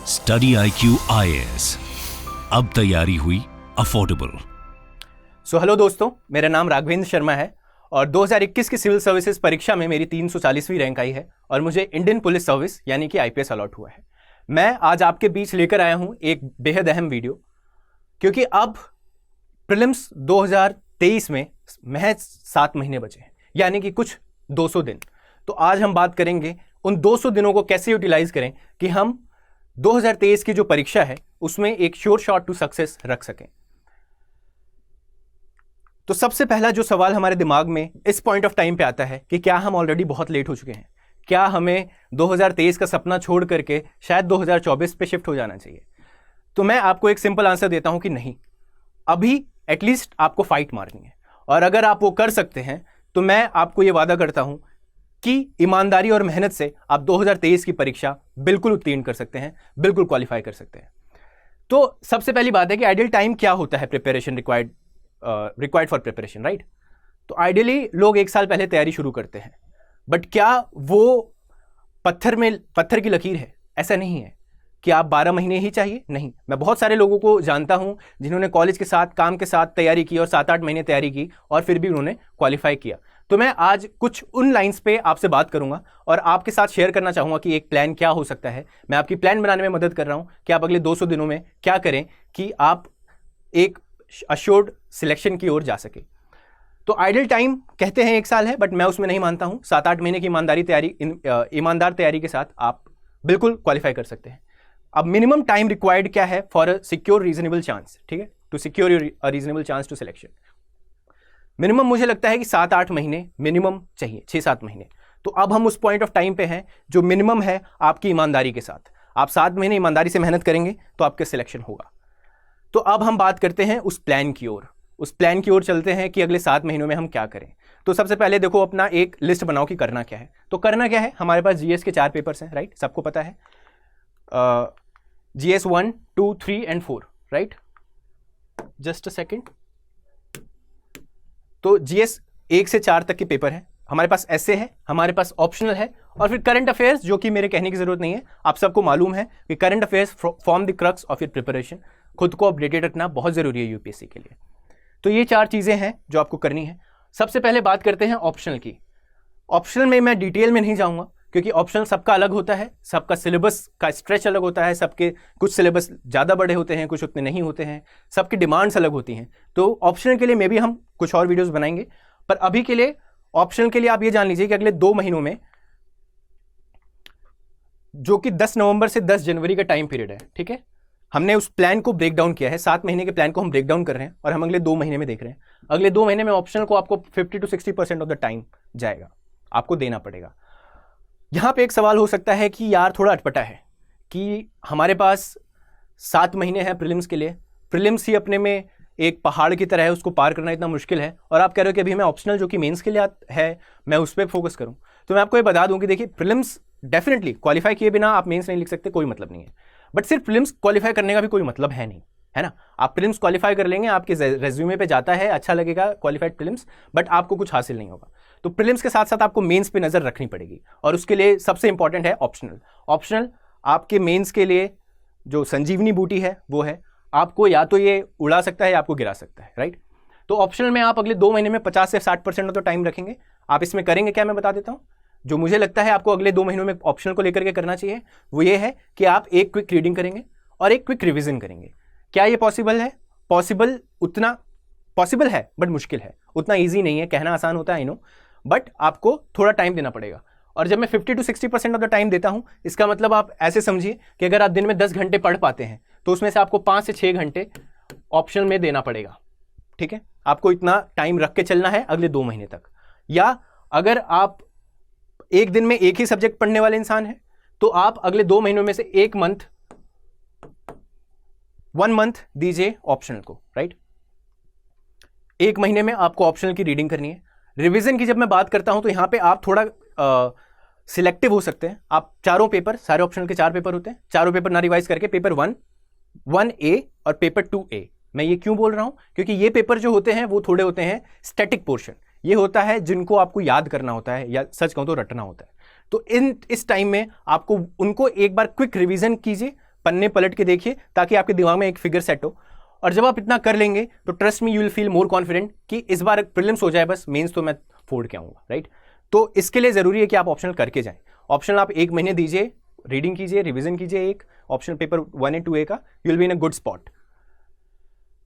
Study IQ IAS, अब तैयारी हुई अफोर्डेबल। हेलो दोस्तों, मेरा नाम राघवेंद्र शर्मा है और 2021 की सिविल सर्विसेज परीक्षा में मेरी 340वीं रैंक आई है और मुझे इंडियन पुलिस सर्विस यानी कि IPS अलॉट हुआ है। मैं आज आपके बीच लेकर आया हूं एक बेहद अहम वीडियो, क्योंकि अब प्रीलिम्स 2023 में महज 7 महीने बचे हैं, यानी कि कुछ 200 दिन। तो आज हम बात करेंगे उन 200 दिनों को कैसे यूटिलाइज करें कि हम 2023 की जो परीक्षा है उसमें एक श्योर शॉट टू सक्सेस रख सकें। तो सबसे पहला जो सवाल हमारे दिमाग में इस पॉइंट ऑफ टाइम पे आता है कि क्या हम ऑलरेडी बहुत लेट हो चुके हैं? क्या हमें 2023 का सपना छोड़ करके शायद 2024 पे शिफ्ट हो जाना चाहिए? तो मैं आपको एक सिंपल आंसर देता हूं कि नहीं, अभी एटलीस्ट आपको फाइट मारनी है, और अगर आप वो कर सकते हैं तो मैं आपको ये वादा करता हूं कि ईमानदारी और मेहनत से आप 2023 की परीक्षा बिल्कुल उत्तीर्ण कर सकते हैं, बिल्कुल क्वालिफाई कर सकते हैं। तो सबसे पहली बात है कि आइडियल टाइम क्या होता है preparation required for preparation, right? तो आइडियली लोग 1 साल पहले तैयारी शुरू करते हैं, बट क्या वो पत्थर की लकीर है? ऐसा नहीं है कि आप 12 महीने ही चाहिए, नहीं। मैं बहुत सारे लोगों को जानता हूं जिन्होंने कॉलेज के साथ, काम के साथ तैयारी की और 7-8 महीने तैयारी की और फिर भी उन्होंने क्वालिफाई किया। तो मैं आज कुछ उन लाइंस पे आपसे बात करूंगा और आपके साथ शेयर करना चाहूंगा कि एक प्लान क्या हो सकता है। मैं आपकी प्लान बनाने में मदद कर रहा हूं कि आप अगले 200 दिनों में क्या करें कि आप एक अश्योर्ड सिलेक्शन की ओर जा सके। तो आइडियल टाइम कहते हैं 1 साल है, बट मैं उसमें नहीं मानता हूं। 7-8 महीने की ईमानदार तैयारी के साथ आप बिल्कुल क्वालिफाई कर सकते हैं। अब मिनिमम टाइम रिक्वायर्ड क्या है for a secure reasonable chance, ठीक है, to secure a reasonable chance to selection. Minimum मुझे लगता है कि 7-8 महीने मिनिमम चाहिए, 6-7 महीने। तो अब हम उस पॉइंट ऑफ टाइम पे हैं जो मिनिमम है आपकी ईमानदारी के साथ। आप 7 महीने ईमानदारी से मेहनत करेंगे तो आपका सिलेक्शन होगा। तो अब हम बात करते हैं उस प्लान की ओर। उस प्लान की ओर चलते हैं कि अगले 7 महीनों में हम क्या करें। तो सबसे पहले देखो, अपना एक लिस्ट बनाओ कि करना क्या है। तो करना क्या है, हमारे पास GS के 4 पेपर्स हैं, राइट? सबको पता है, GS 1, 2, 3 and 4, right? Just a second. तो GS 1 से 4 तक के पेपर है, हमारे पास ऐसे है, हमारे पास ऑप्शनल है, और फिर करंट अफेयर्स, जो कि मेरे कहने की जरूरत नहीं है, आप सबको मालूम है कि current affairs form the crux of your preparation. खुद को अपडेटेड रखना बहुत जरूरी है UPSC के लिए। तो ये 4 चीजें हैं जो आपको करनी है। सबसे पहले बात करते हैं ऑप्शनल की। ऑप्शनल में मैं डिटेल में नहीं जाऊंगा, क्योंकि ऑप्शनल सबका अलग होता है, सबका सिलेबस का स्ट्रेच अलग होता है, सबके कुछ सिलेबस ज़्यादा बड़े होते हैं, कुछ उतने नहीं होते हैं, सबकी डिमांड्स अलग होती हैं। तो ऑप्शनल के लिए मे भी हम कुछ और वीडियोस बनाएंगे, पर अभी के लिए ऑप्शनल के लिए आप ये जान लीजिए कि अगले 2 महीनों में, जो कि 10 नवंबर से 10 जनवरी का टाइम पीरियड है, ठीक है, हमने उस प्लान को ब्रेक डाउन किया है। 7 महीने के प्लान को हम ब्रेक डाउन कर रहे हैं और हम अगले 2 महीने में देख रहे हैं। अगले 2 महीने में ऑप्शनल को आपको 50 to 60% ऑफ द टाइम जाएगा, आपको देना पड़ेगा। यहां पे एक सवाल हो सकता है कि यार थोड़ा अटपटा है कि हमारे पास 7 महीने हैं प्रीलिम्स के लिए, प्रीलिम्स ही अपने में एक पहाड़ की तरह है, उसको पार करना इतना मुश्किल है, और आप कह रहे हो कि अभी मैं ऑप्शनल जो कि मेंस के लिए है मैं उस पर फोकस करूं। तो मैं आपको ये बता दूं कि देखिए, प्रीलिम्स डेफिनेटली क्वालिफाई किए बिना आप मेंस नहीं लिख सकते, कोई मतलब नहीं है, बट सिर्फ प्रीलिम्स क्वालिफाई करने का भी कोई मतलब है नहीं, है ना? आप प्रीलिम्स क्वालिफाई कर लेंगे, आपके रेज्यूमे पे जाता है, अच्छा लगेगा क्वालिफाइड प्रीलिम्स, बट आपको कुछ हासिल नहीं होगा। तो प्रीलिम्स के साथ साथ आपको मेंस पे नजर रखनी पड़ेगी, और उसके लिए सबसे इंपॉर्टेंट है ऑप्शनल। ऑप्शनल आपके मेंस के लिए जो संजीवनी बूटी है वो है, आपको या तो ये उड़ा सकता है या आपको गिरा सकता है, राइट? तो ऑप्शनल में आप अगले 2 महीने में 50 से 60% ऑफ द टाइम रखेंगे। आप इसमें करेंगे क्या, मैं बता देता हूं। जो मुझे लगता है आपको अगले 2 महीनों में ऑप्शनल को लेकर के करना चाहिए वो ये है कि आप एक क्विक रीडिंग करेंगे और एक क्विक रिविजन करेंगे। क्या ये पॉसिबल है? उतना पॉसिबल है, बट मुश्किल है, उतना ईजी नहीं है। कहना आसान होता है, आई नो, बट आपको थोड़ा टाइम देना पड़ेगा। और जब मैं 50 to 60% ऑफ द टाइम देता हूं, इसका मतलब आप ऐसे समझिए कि अगर आप दिन में 10 घंटे पढ़ पाते हैं तो उसमें से आपको 5 से 6 घंटे ऑप्शनल में देना पड़ेगा, ठीक है? आपको इतना टाइम रख के चलना है अगले 2 महीने तक। या अगर आप एक दिन में एक ही सब्जेक्ट पढ़ने वाले इंसान हैं तो आप अगले 2 महीनों में से 1 मंथ दीजिए ऑप्शनल को, राइट? 1 महीने में आपको ऑप्शनल की रीडिंग करनी है। रिवीजन की जब मैं बात करता हूं तो यहां पे आप थोड़ा सिलेक्टिव हो सकते हैं। आप चारों पेपर, सारे ऑप्शनल के 4 पेपर होते हैं, चारों पेपर ना रिवाइज करके पेपर 1A और पेपर 2A। मैं ये क्यों बोल रहा हूं? क्योंकि ये पेपर जो होते हैं वो थोड़े होते हैं स्टैटिक पोर्शन, ये होता है जिनको आपको याद करना होता है, या सच कहूं तो रटना होता है। तो इस टाइम में आपको उनको एक बार क्विक रिवीजन कीजिए, पन्ने पलट के देखिए ताकि आपके दिमाग में एक फिगर सेट हो। और जब आप इतना कर लेंगे तो trust me, you will feel more confident कि इस बार प्रीलिम्स हो जाए, बस मेंस तो मैं फोड़ के आऊँगा, राइट। तो इसके लिए ज़रूरी है कि आप ऑप्शनल करके जाएं। ऑप्शनल आप 1 महीने दीजिए, रीडिंग कीजिए, रिविजन कीजिए एक ऑप्शनल पेपर 1 and 2A का, you will be in a good spot.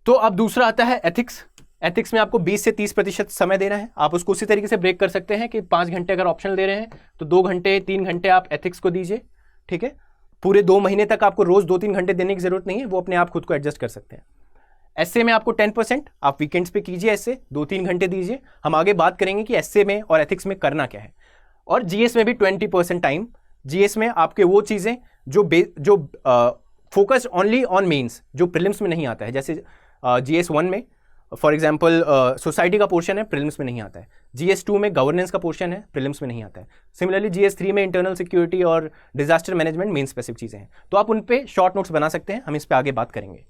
तो अब दूसरा आता है एथिक्स। एथिक्स में आपको 20 से 30% समय देना है। आप उसको उसी तरीके से ब्रेक कर सकते हैं कि 5 घंटे अगर ऑप्शनल दे रहे हैं तो 2 घंटे 3 घंटे आप एथिक्स को दीजिए, ठीक है। पूरे 2 महीने तक आपको रोज 2-3 घंटे देने की जरूरत नहीं है, वो अपने आप खुद को एडजस्ट कर सकते हैं। एसए में आपको 10%, आप वीकेंड्स पे कीजिए, एसए 2-3 घंटे दीजिए। हम आगे बात करेंगे कि एसए में और एथिक्स में करना क्या है। और जीएस में भी 20% टाइम। जीएस में आपके वो चीजें जो फोकस ओनली ऑन मेंस, जो प्रीलिम्स में नहीं आता है, जैसे जीएस 1 में फॉर एग्जांपल सोसाइटी का पोर्शन है, प्रीलिम्स में नहीं आता है। जीएस 2 में गवर्नेंस का पोर्शन है, प्रीलिम्स में नहीं आता है। सिमिलरली जीएस 3 में इंटरनल सिक्योरिटी और डिजास्टर मैनेजमेंट मेन स्पेसिफिक चीजें हैं, तो आप उन पे शॉर्ट नोट्स बना सकते हैं। हम इस पे आगे बात करेंगे।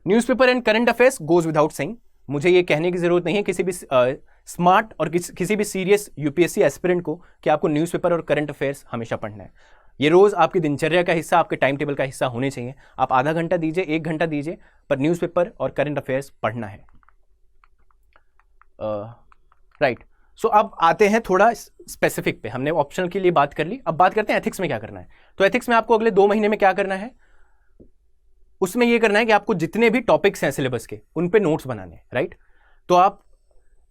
Newspaper and current affairs goes without saying, मुझे ये कहने की जरूरत नहीं है किसी भी स्मार्ट और किसी भी सीरियस यूपीएससी एस्पिरेंट को कि आपको न्यूज़पेपर और करंट अफेयर्स हमेशा पढ़ना है। ये रोज आपकी दिनचर्या का हिस्सा, आपके टाइम टेबल का हिस्सा होने चाहिए। आप आधा घंटा दीजिए, 1 घंटा दीजिए, पर न्यूज़पेपर और करंट अफेयर्स पढ़ना है, राइट। सो अब आते हैं थोड़ा स्पेसिफिक पे। हमने ऑप्शनल के लिए बात कर ली, अब बात करते हैं एथिक्स में क्या करना है। तो एथिक्स में आपको अगले 2 महीने में क्या करना है, उसमें यह करना है कि आपको जितने भी टॉपिक्स हैं सिलेबस के, उन पे नोट्स बनाने हैं, राइट। तो आप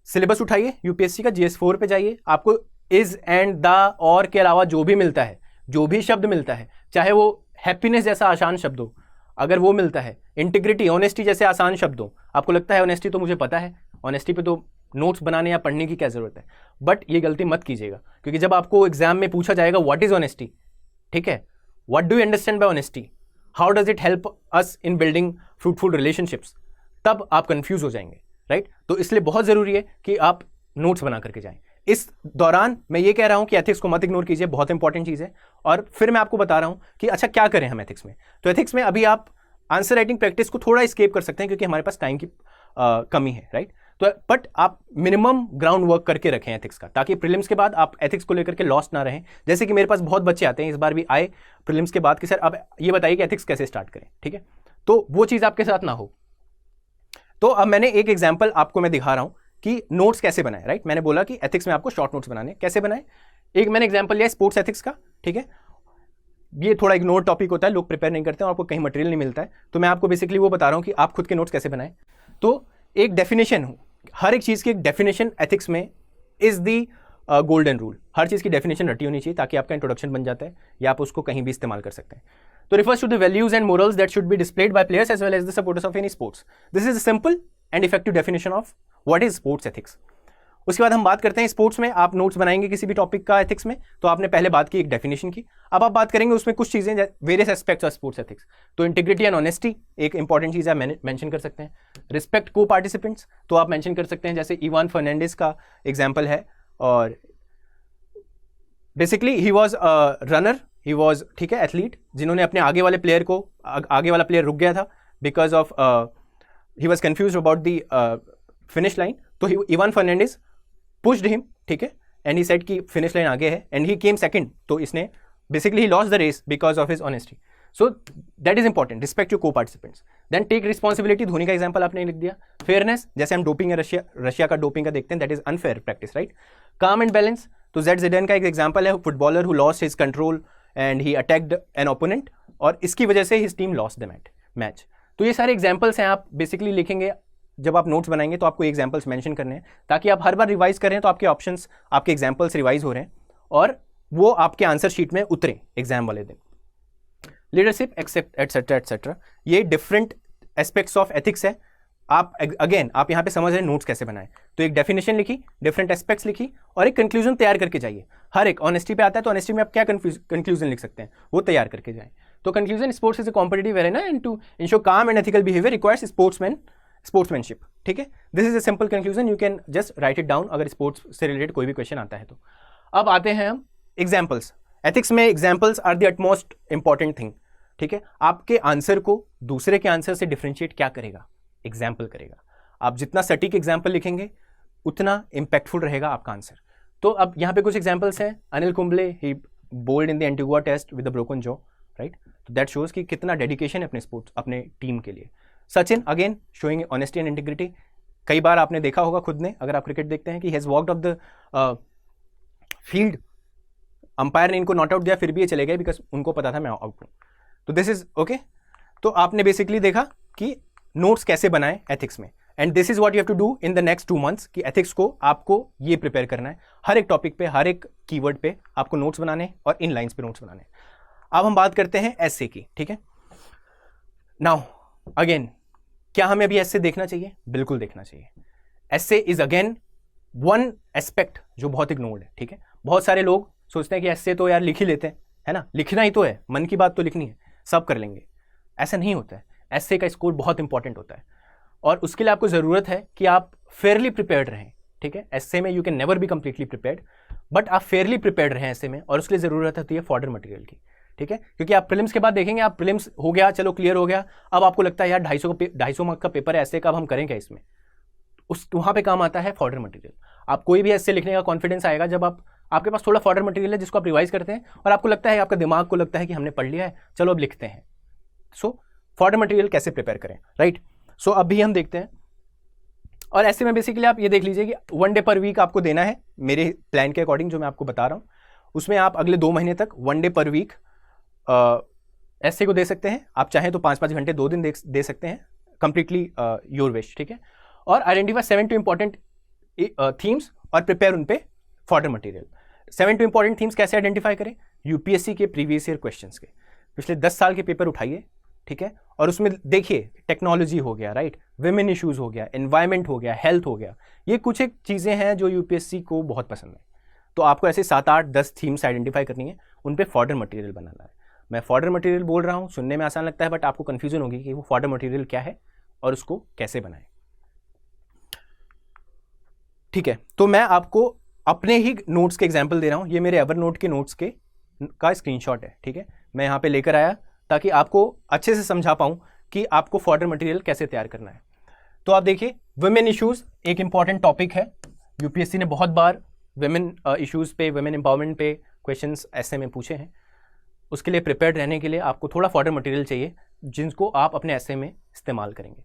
सिलेबस उठाइए यूपीएससी का, जीएस 4 पे जाइए। आपको इज एंड द और के अलावा जो भी मिलता है, जो भी शब्द मिलता है, चाहे वो हैप्पीनेस जैसा आसान शब्द हो, अगर वो मिलता है, इंटीग्रिटी, ऑनेस्टी जैसे आसान शब्द हो, आपको लगता है ऑनेस्टी तो मुझे पता है, ऑनेस्टी पे तो नोट्स बनाने या पढ़ने की क्या जरूरत है, बट ये गलती मत कीजिएगा, क्योंकि जब आपको एग्जाम में पूछा जाएगा व्हाट इज ऑनेस्टी, ठीक है, what do you understand by honesty, how does it help us in building fruitful relationships, तब आप कंफ्यूज हो जाएंगे, राइट। तो इसलिए बहुत जरूरी है कि आप नोट्स बना करके जाएं। इस दौरान मैं ये कह रहा हूं कि एथिक्स को मत इग्नोर कीजिए, बहुत इंपॉर्टेंट चीज है। और फिर मैं आपको बता रहा हूं कि अच्छा क्या करें हम एथिक्स में। तो एथिक्स में अभी आप आंसर राइटिंग प्रैक्टिस को थोड़ा स्केप कर सकते हैं, क्योंकि हमारे पास टाइम की कमी है, राइट। तो बट आप मिनिमम ग्राउंड वर्क करके रखें एथिक्स का, ताकि प्रीलिम्स के बाद आप एथिक्स को लेकर के लॉस्ट ना रहें। जैसे कि मेरे पास बहुत बच्चे आते हैं, इस बार भी आए प्रीलिम्स के बाद कि सर अब ये बताइए कि एथिक्स कैसे स्टार्ट करें, ठीक है। तो वो चीज़ आपके साथ ना हो। तो अब मैंने एक एग्जाम्पल आपको मैं दिखा रहा हूं कि नोट्स कैसे बनाए, राइट। मैंने बोला कि एथिक्स में आपको शॉर्ट नोट्स बनाने, कैसे बनाए। एक मैंने एग्जाम्पल लिया स्पोर्ट्स एथिक्स का, ठीक है। ये थोड़ा इग्नोर टॉपिक होता है, लोग प्रिपेयर नहीं करते हैं और आपको कहीं मटेरियल नहीं मिलता है, तो मैं आपको बेसिकली वो बता रहा हूँ कि आप खुद के नोट्स कैसे बनाएं। तो एक डेफिनेशन हो, हर एक चीज़ की एक डेफिनेशन एथिक्स में इज दी गोल्डन रूल। हर चीज़ की डेफिनेशन रटी होनी चाहिए, ताकि आपका इंट्रोडक्शन बन जाता है या आप उसको कहीं भी इस्तेमाल कर सकते हैं। तो refers to the values and morals that should be displayed by players as well as the supporters of any sports. This is a simple and effective definition of what is sports ethics. उसके बाद हम बात करते हैं sports में आप notes बनाएंगे किसी भी टॉपिक का एथिक्स में, तो आपने पहले बात की एक डेफिनेशन की, अब आप बात करेंगे उसमें कुछ चीजें, various aspects of sports ethics. तो इंटीग्रिटी एंड ऑनेस्टी एक इंपॉर्टेंट चीज है, मेंशन कर सकते हैं। रिस्पेक्ट को पार्टिसिपेंट्स, तो आप मेंशन कर सकते हैं, जैसे इवान फर्नांडिस का एग्जाम्पल है। और basically he was runner, he was, ठीक है, एथलीट, जिन्होंने अपने आगे वाले प्लेयर को, आगे वाला प्लेयर रुक गया था because of he was confused about the finish line. तो इवान फर्नांडिस पुश्ड हिम, ठीक है, एंड ही सेड कि फिनिश लाइन आगे है, एंड ही केम सेकंड। तो इसने basically he lost the race because of his honesty. So that is important. Respect your coparticipants, then take responsibility, Dhoni का example आपने लिख दिया। फेयरनेस, जैसे हम डोपिंग है, रशिया का डोपिंग का देखते हैं, that is unfair practice, right. काम एंड बैलेंस, तो जेड जिडेन का एक एग्जांपल है, footballer who lost his control and he attacked an opponent, और इसकी वजह से his team lost the match. तो ये सारे एग्जाम्पल्स हैं, आप बेसिकली लिखेंगे जब आप नोट्स बनाएंगे, तो आपको एग्जाम्पल्स मेंशन करने हैं, ताकि आप हर बार रिवाइज करें तो आपके ऑप्शंस, आपके एग्जाम्पल्स रिवाइज हो रहे हैं और वो आपके आंसर शीट में उतरे एग्जाम वाले दिन। लीडरशिप एटसेट्रा एटसेट्रा, ये डिफरेंट एस्पेक्ट्स ऑफ एथिक्स है। आप अगेन आप यहाँ पे समझ रहे हैं नोट्स कैसे बनाएं। तो एक डेफिनेशन लिखी, डिफरेंट एस्पेक्ट्स लिखी, और एक कंक्लूजन तैयार करके जाइए। हर एक ऑनेस्टी पे आता है, तो ऑनेस्टी में आप क्या कंक्लूजन लिख सकते हैं, वो तैयार करके जाएं। तो conclusion, sports is a competitive arena and to ensure calm and ethical behaviour requires sportsmanship, ठीक है। This is a simple conclusion, you can just write it down अगर स्पोर्ट्स से रिलेटेड कोई भी क्वेश्चन आता है तो। अब आते हैं हम एग्जाम्पल्स। एथिक्स में examples are the utmost important thing, ठीक है। आपके आंसर को दूसरे के आंसर से डिफरेंशिएट क्या करेगा, एग्जाम्पल करेगा। आप जितना सटीक एग्जाम्पल लिखेंगे उतना इंपैक्टफुल रहेगा आपका आंसर। तो अब यहाँ पे कुछ एग्जाम्पल्स हैं। Anil Kumble, he bowled in the Antigua test with the broken jaw, right? तो दैट शोज कि कितना डेडिकेशन है अपने स्पोर्ट्स, अपने टीम के लिए. Sachin again showing honesty and integrity. कई बार आपने देखा होगा खुद ने, अगर आप क्रिकेट देखते हैं, कि has walked off the field, umpire ने इनको नॉट आउट दिया फिर भी ये चले गए बिकॉज उनको पता था मैं आउट हूँ. तो दिस इज ओके. तो आपने बेसिकली देखा कि नोट्स कैसे बनाए एथिक्स में, and this is what you have to do in the next 2 months कि एथिक्स को आपको ये प्रिपेयर करना है. हर एक टॉपिक पे, हर एक कीवर्ड पे आपको नोट्स बनाने और इन लाइन्स पे नोट्स बनाने. अब हम बात करते हैं एस्से की. ठीक है, नाउ अगेन, क्या हमें अभी एस्से देखना चाहिए? बिल्कुल देखना चाहिए. एस्से इज अगेन वन एस्पेक्ट जो बहुत इग्नोर्ड है. ठीक है, बहुत सारे लोग सोचते हैं कि एस्से तो यार लिख ही लेते हैं, है ना, लिखना ही तो है, मन की बात तो लिखनी है, सब कर लेंगे. ऐसा नहीं होता है. एस्से का स्कोर बहुत इंपॉर्टेंट होता है और उसके लिए आपको ज़रूरत है कि आप फेयरली प्रिपेयर्ड रहें. ठीक है, एस्से में you can never be completely prepared, but आप फेयरली प्रिपेयर्ड रहें एस्से में, और उसके लिए ज़रूरत होती है फॉर्डर मटेरियल की. ठीक है, क्योंकि आप प्रीलिम्स के बाद देखेंगे, आप प्रीलिम्स हो गया, चलो क्लियर हो गया, अब आपको लगता है यार 250 मार्क का पेपर है एस्से का, अब हम करें क्या इसमें? वहाँ पे काम आता है फॉर्डर मटेरियल. आप कोई भी एस्से लिखने का कॉन्फिडेंस आएगा जब आपके पास थोड़ा फॉर्डर मटेरियल है जिसको आप रिवाइज करते हैं और आपको लगता है, आपका दिमाग को लगता है कि हमने पढ़ लिया है, चलो अब लिखते हैं. सो फॉर्डर मटेरियल कैसे प्रिपेयर करें, राइट? सो अब भी हम देखते हैं. और ऐसे में बेसिकली आप ये देख लीजिए कि 1 day पर वीक आपको देना है मेरे प्लान के अकॉर्डिंग जो मैं आपको बता रहा हूँ. उसमें आप अगले 2 महीने तक 1 day पर वीक एस्से को दे सकते हैं. आप चाहें तो 5-5 घंटे 2 दिन दे सकते हैं, कंप्लीटली योर विश. ठीक है, और आइडेंटिफाई 7 to इम्पॉर्टेंट थीम्स और प्रिपेयर उन पे fodder material. 7 to important themes कैसे आइडेंटिफाई करें? यूपीएससी के प्रीवियस ईयर क्वेश्चंस के, पिछले 10 साल के पेपर उठाइए. ठीक है, और उसमें देखिए टेक्नोलॉजी हो गया, राइट, विमेन इश्यूज हो गया, एनवायरमेंट हो गया, हेल्थ हो गया, ये कुछ एक चीज़ें हैं जो यूपीएससी को बहुत पसंद है. तो आपको ऐसे 7-8-10 थीम्स आइडेंटिफाई करनी है, उन पे फॉर्डर मटेरियल बनाना है. मैं फॉर्डर मटेरियल बोल रहा हूँ, सुनने में आसान लगता है, बट आपको कन्फ्यूजन होगी कि वो फॉर्डर मटेरियल क्या है और उसको कैसे बनाएं. ठीक है, तो मैं आपको अपने ही नोट्स के एग्जाम्पल दे रहा हूँ. ये मेरे एवर नोट के नोट्स का स्क्रीनशॉट है. ठीक है, मैं यहाँ पे लेकर आया ताकि आपको अच्छे से समझा पाऊँ कि आपको फॉर्डर मटेरियल कैसे तैयार करना है. तो आप देखिए, वुमेन इश्यूज एक इंपॉर्टेंट टॉपिक है. यूपीएससी ने बहुत बार वुमेन इश्यूज पे, वुमेन एम्पावरमेंट पे क्वेश्चंस ऐसे में पूछे हैं. उसके लिए प्रिपेयर्ड रहने के लिए आपको थोड़ा फॉर्डर मटेरियल चाहिए जिनको आप अपने ऐसे में इस्तेमाल करेंगे.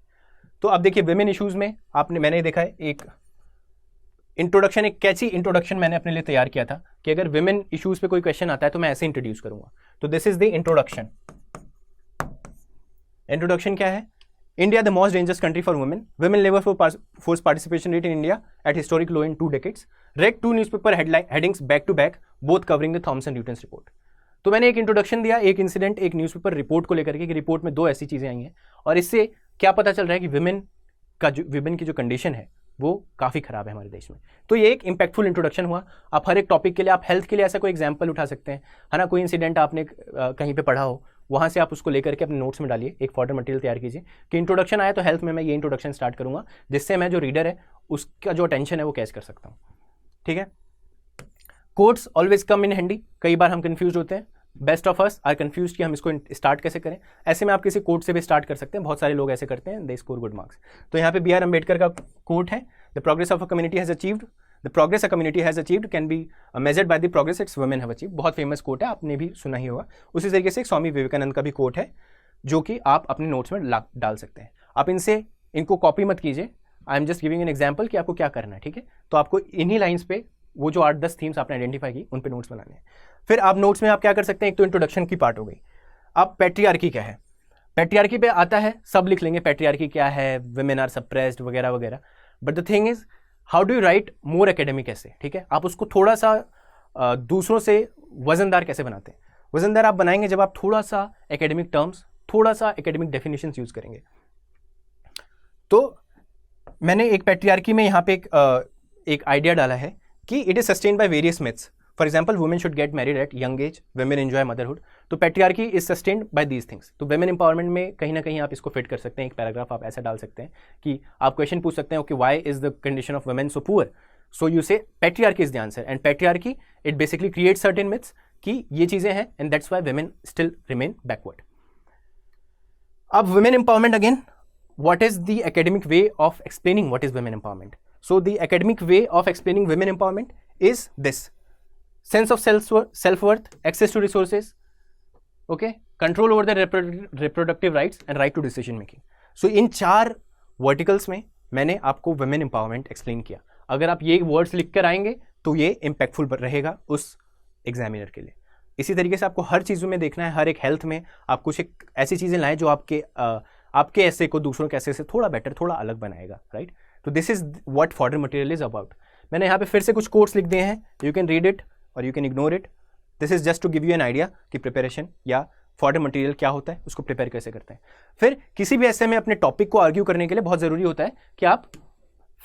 तो अब देखिए, वुमेन इश्यूज में मैंने देखा है एक इंट्रोडक्शन, एक कैची इंट्रोडक्शन मैंने अपने लिए तैयार किया था कि अगर विमेन इश्यूज पे कोई क्वेश्चन आता है तो मैं ऐसे इंट्रोड्यूस करूंगा. तो this is the introduction. Introduction क्या है? India the most dangerous country for women. Women labour force participation rate in India at historic low in 2 decades. Read 2 newspaper headings back to back, both covering the Thomson Reuters report. तो मैंने एक introduction दिया, एक incident, एक newspaper report को लेकर के कि रिपोर्ट में 2 ऐसी चीज़ें आई हैं और इससे क्या पता चल रहा है कि विमेन की जो कंडीशन है वो काफ़ी ख़राब है हमारे देश में. तो ये एक इंपैक्टफुल इंट्रोडक्शन हुआ. आप हर एक टॉपिक के लिए, आप हेल्थ के लिए ऐसा कोई एग्जाम्पल उठा सकते हैं, है ना, कोई इंसिडेंट आपने कहीं पे पढ़ा हो, वहाँ से आप उसको लेकर के अपने नोट्स में डालिए. एक फॉर्डर मटेरियल तैयार कीजिए कि इंट्रोडक्शन आया तो हेल्थ में मैं ये इंट्रोडक्शन स्टार्ट करूँगा, जिससे मैं जो रीडर है उसका जो अटेंशन है वो कैच कर सकता हूँ. ठीक है, quotes always come in handy. कई बार हम कंफ्यूज होते हैं, best of us are confuse कि हम इसको स्टार्ट कैसे करें. ऐसे में आप किसी कोट से भी स्टार्ट कर सकते हैं, बहुत सारे लोग ऐसे करते हैं, दे स्कोर गुड मार्क्स. तो यहाँ पे बी आर अम्बेडकर का कोट है, the progress of a community has achieved, the progress a community has achieved can be measured by the progress it's women have achieved. बहुत फेमस कोट है, आपने भी सुना ही होगा. उसी तरीके से स्वामी विवेकानंद का भी कोट है जो कि आप अपने नोट्स में डाल सकते हैं. आप इनको कॉपी मत कीजिए, I am just giving an example कि आपको क्या करना है. ठीक है, तो आपको इन्हीं लाइन्स पे वो जो 8-10 थीम्स आपने आइडेंटिफाई की उन पे नोट्स बनाने हैं. फिर आप नोट्स में आप क्या कर सकते हैं, एक तो इंट्रोडक्शन की पार्ट हो गई. अब पैट्रियार्की क्या है? पैट्रियार्की पे आता है, सब लिख लेंगे पैट्रियार्की क्या है, वुमेन आर सप्रेस्ड वगैरह वगैरह. But the thing is, how do you right more academic ऐसे. ठीक है, आप उसको थोड़ा सा दूसरों से वजनदार कैसे बनाते हैं? वजनदार आप बनाएंगे जब आप थोड़ा सा एकेडमिक टर्म्स, थोड़ा सा एकेडमिक डेफिनेशंस यूज करेंगे. तो मैंने एक पैट्रियार्की में यहाँ पे एक आइडिया डाला है कि it is sustained by various myths. For example, women should get married at young age, women enjoy motherhood. तो patriarchy is sustained by these things. तो वुमेन एम्पावरमेंट में कहीं ना कहीं आप इसको फिट कर सकते हैं. एक पैराग्राफ आप ऐसा डाल सकते हैं कि आप क्वेश्चन पूछ सकते हैं, okay, why is the condition of women so poor? So you say patriarchy is the answer, and patriarchy it basically create certain myths कि ये चीज़ें हैं and that's why women still remain backward. अब women empowerment again, what is the academic way of explaining what is women empowerment? So the academic way of explaining women empowerment is this: sense of self-worth, access to resources, okay, control over the reproductive rights and right to decision making. So in 4 verticals में मैंने आपको women empowerment explain किया। अगर आप ये words लिख कर आएंगे तो ये इम्पैक्टफुल रहेगा उस एग्जामिनर के लिए। इसी तरीके से आपको हर चीज़ों में देखना है, हर एक हेल्थ में आप कुछ एक ऐसी चीज़ें लाएं जो आपके ऐसे को दूसरों के ऐसे से थोड़ा बेटर, थोड़ा अलग बनाएगा, राइट। तो this is what fodder material is about. मैंने यहाँ पे फिर से कुछ कोट्स लिख दिए हैं, यू कैन रीड इट और you can ignore it. This is just to give you an idea कि प्रिपरेशन या फॉर्डर मटेरियल क्या होता है, उसको प्रिपेयर कैसे करते हैं। फिर किसी भी ऐसे में अपने टॉपिक को आर्ग्यू करने के लिए बहुत ज़रूरी होता है कि आप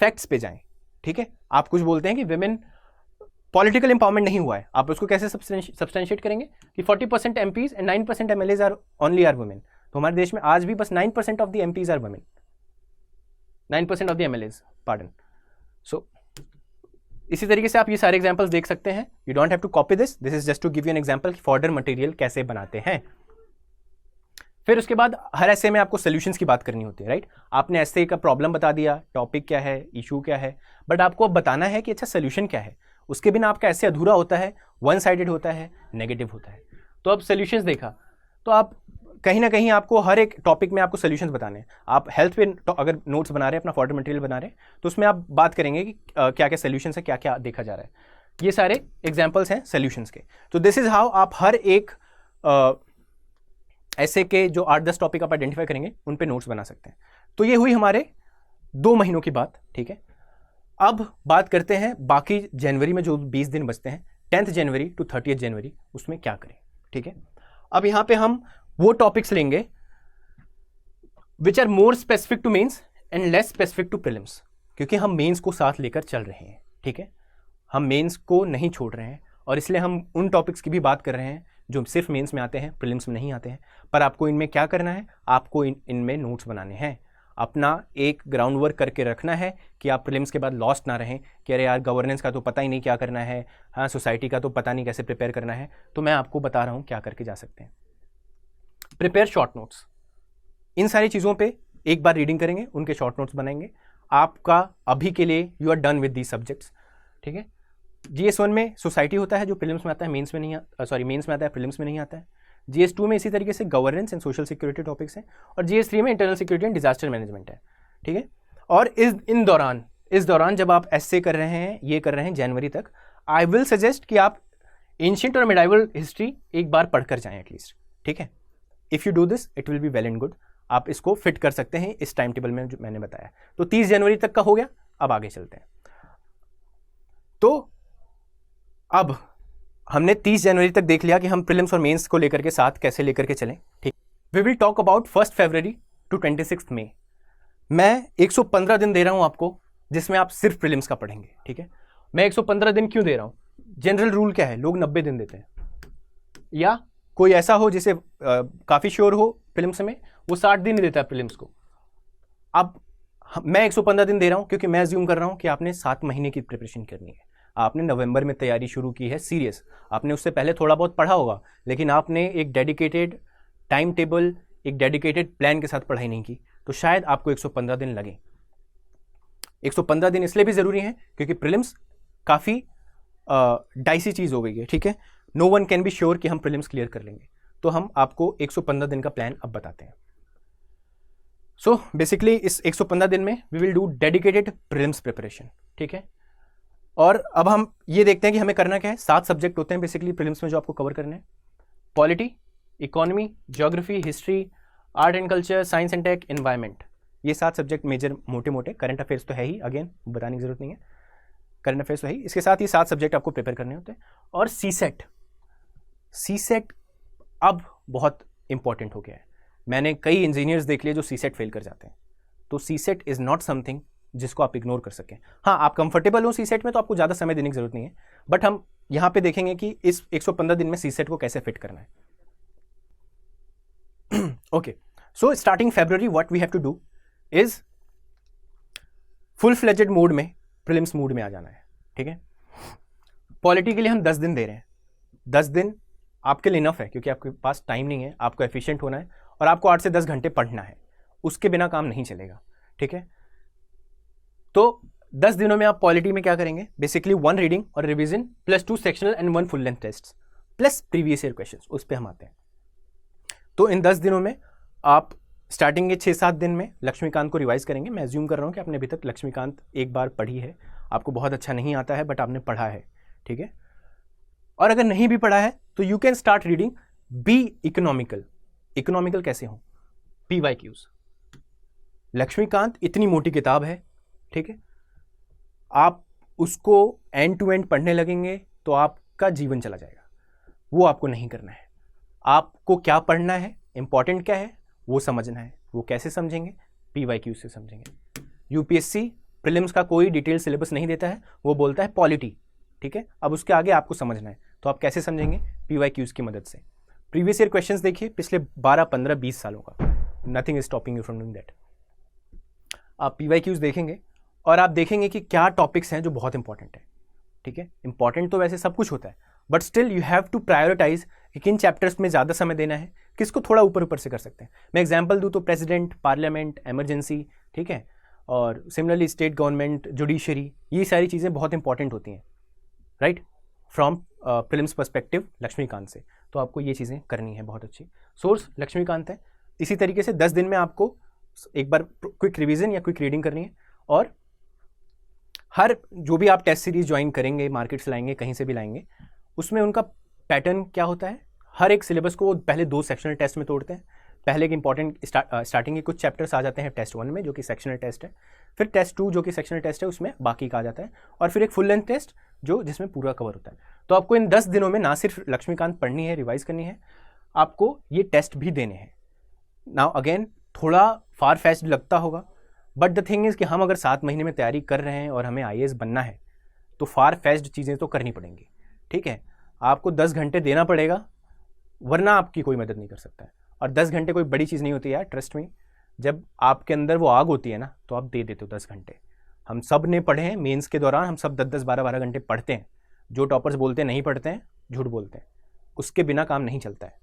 फैक्ट्स पे जाएं, ठीक है। आप कुछ बोलते हैं कि विमेन पॉलिटिकल एम्पावरमेंट नहीं हुआ है, आप उसको कैसे सब्सटेंशिएट करेंगे कि 40% MPs and 9% MLAs are only are women. तो हमारे देश में आज भी बस 9% of the MPs are women, 9% of the MLAs, pardon. So इसी तरीके से आप ये सारे एग्जांपल्स देख सकते हैं। You don't have to copy this is just to give you an example कि फॉर्डर मटेरियल कैसे बनाते हैं। फिर उसके बाद हर ऐसे में आपको सोल्यूशंस की बात करनी होती है, राइट। आपने ऐसे का प्रॉब्लम बता दिया, टॉपिक क्या है, इशू क्या है, बट आपको अब बताना है कि अच्छा सोल्यूशन क्या है। उसके बिना आपका ऐसे अधूरा होता है, वन साइडेड होता है, नेगेटिव होता है। तो अब सोल्यूशंस देखा तो आप कहीं ना कहीं आपको हर एक टॉपिक में आपको सोल्यूशंस बताने हैं। आप हेल्थ पे अगर नोट्स बना रहे हैं, अपना फॉर्डर मटेरियल बना रहे हैं, तो उसमें आप बात करेंगे कि क्या क्या सोल्यूशंस है, क्या क्या देखा जा रहा है। ये सारे एग्जाम्पल्स हैं सोल्यूशंस के। तो दिस इज हाउ आप हर एक ऐसे के जो 8-10 टॉपिक आप आइडेंटिफाई करेंगे उन पे नोट्स बना सकते हैं। तो ये हुई हमारे 2 महीनों की बात, ठीक है। अब बात करते हैं बाकी जनवरी में जो 20 दिन बचते हैं, 10th जनवरी टू 30th जनवरी, उसमें क्या करें, ठीक है। अब यहाँ पे हम वो टॉपिक्स लेंगे which are more specific to mains and less specific to prelims, क्योंकि हम मेंस को साथ लेकर चल रहे हैं, ठीक है। हम मेंस को नहीं छोड़ रहे हैं और इसलिए हम उन टॉपिक्स की भी बात कर रहे हैं जो सिर्फ मेंस में आते हैं, प्रीलिम्स में नहीं आते हैं। पर आपको इनमें क्या करना है, आपको इनमें नोट्स बनाने हैं, अपना एक ग्राउंड वर्क करके रखना है कि आप प्रीलिम्स के बाद लॉस्ट ना रहें कि अरे यार गवर्नेंस का तो पता ही नहीं क्या करना है, हाँ सोसाइटी का तो पता नहीं कैसे प्रिपेयर करना है। तो मैं आपको बता रहा हूँ क्या करके जा सकते हैं। प्रिपेयर शॉर्ट नोट्स, इन सारी चीज़ों पे एक बार रीडिंग करेंगे, उनके शॉर्ट नोट्स बनाएंगे। आपका अभी के लिए you are done with the subjects, ठीक है। GS1 में सोसाइटी होता है जो प्रीलिम्स में आता है, मेंस में नहीं मेंस में आता है, प्रीलिम्स में नहीं आता है। GS2 में इसी तरीके से governance and social security topics हैं और GS3 में internal security and disaster management है, ठीक है। और इस दौरान जब आप ऐसे कर रहे हैं, ये कर रहे हैं जनवरी तक, आई विल सजेस्ट कि आप एंशिएंट और मिडाइवल हिस्ट्री एक बार पढ़कर जाएं एटलीस्ट, ठीक है। If you do this it will be well and good. आप इसको फिट कर सकते हैं इस टाइम टेबल में जो मैंने बताया। तो 30 जनवरी तक का हो गया। अब आगे चलते हैं। तो अब हमने 30 जनवरी तक देख लिया कि हम प्रीलिम्स और मेंस को लेकर के साथ कैसे लेकर के चलें, ठीक। वी विल टॉक अबाउट 1 फरवरी टू 26 मई। मैं 115 दिन दे रहा हूं आपको जिसमें आप सिर्फ प्रीलिम्स का पढ़ेंगे, ठीक है। मैं 115 दिन क्यों दे रहा हूं? जनरल रूल क्या है, लोग 90 दिन देते हैं, या कोई ऐसा हो जिसे काफ़ी श्योर हो प्रीलिम्स में, वो 60 दिन ही देता है प्रीलिम्स को। अब मैं 115 दिन दे रहा हूं क्योंकि मैं अज्यूम कर रहा हूं कि आपने 7 महीने की प्रिपरेशन करनी है। आपने नवंबर में तैयारी शुरू की है सीरियस, आपने उससे पहले थोड़ा बहुत पढ़ा होगा, लेकिन आपने एक डेडिकेटेड टाइम टेबल, एक डेडिकेटेड प्लान के साथ पढ़ाई नहीं की, तो शायद आपको 115 दिन लगे। 115 दिन इसलिए भी ज़रूरी है क्योंकि प्रीलिम्स काफ़ी डाइसी चीज़ हो गई है, ठीक है। No one can be sure कि हम प्रीलिम्स क्लियर कर लेंगे। तो हम आपको 115 दिन का प्लान अब बताते हैं। सो बेसिकली इस 115 दिन में we will do dedicated prelims preparation, ठीक है। और अब हम ये देखते हैं कि हमें करना क्या है। 7 सब्जेक्ट होते हैं बेसिकली प्रीलिम्स में जो आपको कवर करने हैं। Polity, economy, geography, history, art and culture, science and tech, environment. ये 7 सब्जेक्ट मेजर मोटे मोटे। करंट अफेयर्स तो है ही, अगेन बताने की जरूरत नहीं है, करंट अफेयर्स तो है ही। इसके साथ ये 7 सब्जेक्ट आपको प्रिपेयर करने होते हैं। और सीसेट अब बहुत इंपॉर्टेंट हो गया है। मैंने कई इंजीनियर्स देख लिए जो सीसेट फेल कर जाते हैं। तो सीसेट इज़ नॉट समथिंग जिसको आप इग्नोर कर सकें। हाँ, आप कंफर्टेबल हो सीसेट में तो आपको ज़्यादा समय देने की जरूरत नहीं है, बट हम यहाँ पे देखेंगे कि इस 115 दिन में सीसेट को कैसे फिट करना है। ओके, सो स्टार्टिंग फरवरी what we have to do is full fledged mode में, प्रीलिम्स मोड में आ जाना है, ठीक है। पॉलिटी के लिए हम 10 दिन दे रहे हैं। 10 दिन आपके लिए इनफ है क्योंकि आपके पास टाइम नहीं है, आपको एफिशिएंट होना है और आपको 8 से 10 घंटे पढ़ना है, उसके बिना काम नहीं चलेगा, ठीक है। तो 10 दिनों में आप पॉलिटी में क्या करेंगे, बेसिकली 1 रीडिंग और revision plus 2 sectional and 1 full length test plus previous year questions, उस पर हम आते हैं। तो इन 10 दिनों में आप स्टार्टिंग के 6-7 दिन में लक्ष्मीकांत को रिवाइज करेंगे। मैं एज्यूम कर रहा हूँ कि आपने अभी तक लक्ष्मीकांत एक बार पढ़ी है, आपको बहुत अच्छा नहीं आता है बट आपने पढ़ा है, ठीक है। और अगर नहीं भी पढ़ा है तो you can start reading be economical. Economical कैसे हो? PYQs। लक्ष्मीकांत इतनी मोटी किताब है, ठीक है, आप उसको एंड टू एंड पढ़ने लगेंगे तो आपका जीवन चला जाएगा। वो आपको नहीं करना है। आपको क्या पढ़ना है, इंपॉर्टेंट क्या है, वो समझना है। वो कैसे समझेंगे? PYQ से समझेंगे। यूपीएससी प्रीलिम्स का कोई डिटेल सिलेबस नहीं देता है, वो बोलता है पॉलिटी, ठीक है। अब उसके आगे आपको समझना है, तो आप कैसे समझेंगे? PYQs की मदद से। प्रीवियस ईयर क्वेश्चंस देखिए पिछले 12, 15, 20 सालों का। Nothing is stopping you from doing that. आप PYQs देखेंगे और आप देखेंगे कि क्या टॉपिक्स हैं जो बहुत इंपॉर्टेंट है, ठीक है। इंपॉर्टेंट तो वैसे सब कुछ होता है but still you have to prioritize कि किन चैप्टर्स में ज़्यादा समय देना है, किसको थोड़ा ऊपर ऊपर से कर सकते हैं। मैं एग्जांपल दूं तो प्रेसिडेंट, पार्लियामेंट, इमरजेंसी, ठीक है, और सिमिलरली स्टेट गवर्नमेंट, जुडिशरी, ये सारी चीज़ें बहुत इंपॉर्टेंट होती हैं, right, from prelims perspective Laxmikanth से। तो आपको ये चीज़ें करनी है। बहुत अच्छी सोर्स लक्ष्मीकांत है। इसी तरीके से 10 दिन में आपको एक बार क्विक रिवीजन या क्विक रीडिंग करनी है। और हर जो भी आप टेस्ट सीरीज ज्वाइन करेंगे, मार्केट से लाएंगे, कहीं से भी लाएंगे, उसमें उनका पैटर्न क्या होता है? हर एक सिलेबस को पहले 2 सेक्शनल टेस्ट में तोड़ते हैं। पहले के इंपॉर्टेंट स्टार्टिंग के कुछ चैप्टर्स आ जाते हैं टेस्ट 1 में, जो कि सेक्शनल टेस्ट है। फिर टेस्ट 2 जो कि सेक्शनल टेस्ट है, उसमें बाकी का आ जाता है। और फिर एक फुल लेंथ टेस्ट जो जिसमें पूरा कवर होता है। तो आपको इन 10 दिनों में ना सिर्फ लक्ष्मीकांत पढ़नी है, रिवाइज करनी है, आपको ये टेस्ट भी देने हैं। नाउ अगेन थोड़ा फार फेच्ड लगता होगा बट द थिंग इज कि हम अगर 7 महीने में तैयारी कर रहे हैं और हमें IAS बनना है तो फार फेच्ड चीज़ें तो करनी पड़ेंगी, ठीक है। आपको 10 घंटे देना पड़ेगा, वरना आपकी कोई मदद नहीं कर सकता है। और 10 घंटे कोई बड़ी चीज़ नहीं होती यार, ट्रस्ट में। जब आपके अंदर वो आग होती है ना, तो आप दे देते हो 10 घंटे। हम सब ने पढ़े हैं, मेंस के दौरान हम सब 10-10, 12-12 घंटे पढ़ते हैं। जो टॉपर्स बोलते हैं नहीं पढ़ते हैं, झूठ बोलते हैं। उसके बिना काम नहीं चलता है।